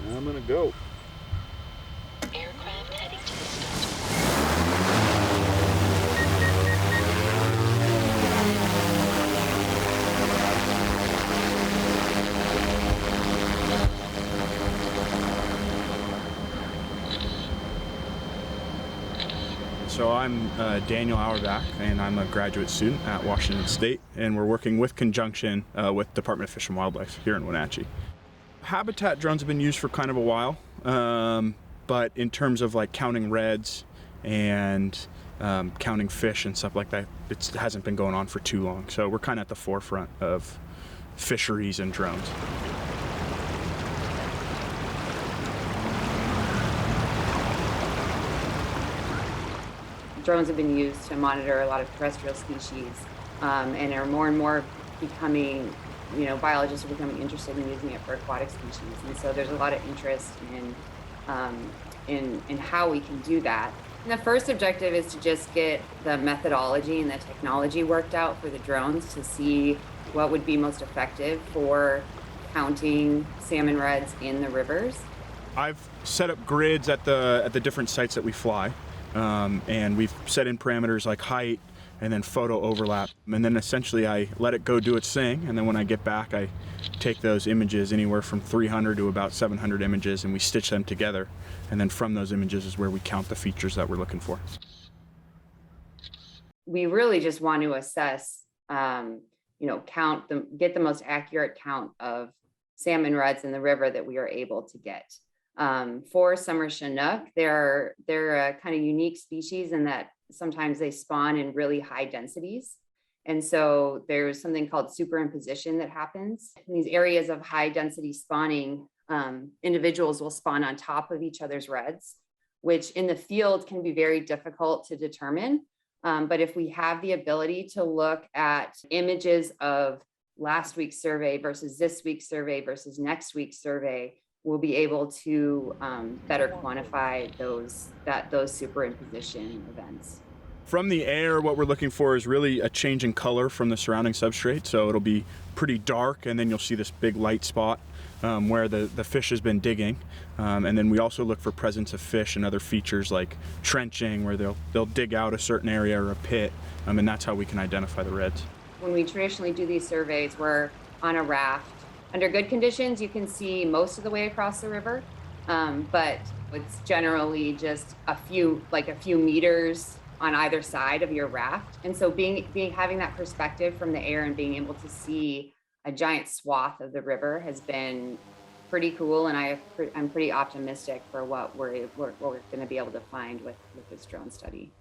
I'm gonna go. Aircraft heading to the start. So I'm Daniel Auerbach, and I'm a graduate student at Washington State, and we're working with conjunction with Department of Fish and Wildlife here in Wenatchee. Habitat drones have been used for kind of a while, but in terms of like counting reds and counting fish and stuff like that, it hasn't been going on for too long. So we're kind of at the forefront of fisheries and drones. Drones have been used to monitor a lot of terrestrial species, and are more and more becoming, biologists are becoming interested in using it for aquatic species. And so there's a lot of interest in how we can do that. And the first objective is to just get the methodology and the technology worked out for the drones to see what would be most effective for counting salmon reds in the rivers. I've set up grids at the different sites that we fly. And we've set in parameters like height and then photo overlap, and then essentially I let it go do its thing, and then when I get back I take those images, anywhere from 300 to about 700 images, and we stitch them together, and then from those images is where we count the features that we're looking for. We really just want to assess, get the most accurate count of salmon reds in the river that we are able to get. For summer Chinook, they're a kind of unique species in that sometimes they spawn in really high densities. And so there's something called superimposition that happens. In these areas of high density spawning, individuals will spawn on top of each other's reds, which in the field can be very difficult to determine. But if we have the ability to look at images of last week's survey versus this week's survey versus next week's survey, we'll be able to better quantify those superimposition events. From the air, what we're looking for is really a change in color from the surrounding substrate. So it'll be pretty dark, and then you'll see this big light spot where the fish has been digging. And then we also look for presence of fish and other features like trenching, where they'll dig out a certain area or a pit, and that's how we can identify the reds. When we traditionally do these surveys, we're on a raft. Under good conditions, you can see most of the way across the river, but it's generally just a few meters on either side of your raft. And so having that perspective from the air and being able to see a giant swath of the river has been pretty cool. And I'm pretty optimistic for what we're going to be able to find with this drone study.